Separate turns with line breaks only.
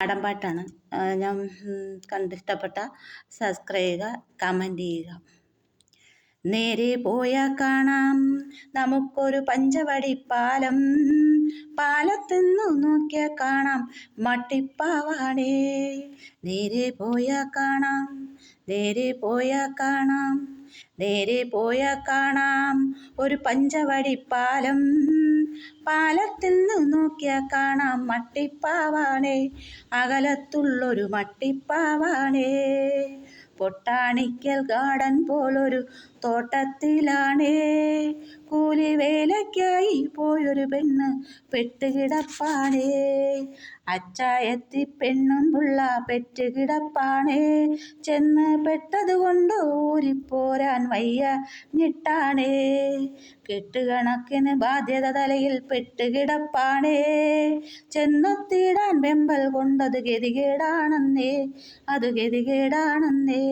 നാടൻ പാട്ടാണ്. ഞാൻ കണ്ടിഷ്ടപ്പെട്ട സബ്സ്ക്രൈബ് ചെയ്യുക, കമൻറ്റ് ചെയ്യുക. നേരെ പോയാൽ കാണാം നമുക്കൊരു പഞ്ചവടിപ്പാലം, പാലത്തിന്നു നോക്കിയാൽ കാണാം മട്ടിപ്പാവാണേ. നേരെ പോയാൽ കാണാം, നേരെ പോയാൽ കാണാം, നേരെ പോയാൽ കാണാം ഒരു പഞ്ചവടിപ്പാലം, പാലത്തിൽ നിന്ന് നോക്കിയാൽ കാണാം മട്ടിപ്പാവാണേ, അകലത്തുള്ളൊരു മട്ടിപ്പാവാണേ. പൊട്ടാണിക്കൽ ഗാർഡൻ പോലൊരു തോട്ടത്തിലാണേ, കൂലിവേലയ്ക്കായി പോയൊരു പെണ്ണ് പെട്ടുകിടപ്പാണേ. അച്ചായത്തി പെണ്ണും പുള്ള പെറ്റുകിടപ്പാണേ, ചെന്ന് പെട്ടതുകൊണ്ട് ഊരിപ്പോരാൻ വയ്യഞ്ഞിട്ടാണേ. കെട്ടുകണക്കിന് ബാധ്യത തലയിൽ പെട്ടുകിടപ്പാണേ, ചെന്നെത്തിയിടാൻ വെമ്പൽ കൊണ്ടത് ഗതികേടാണെന്നേ, അത് ഗതികേടാണെന്നേ.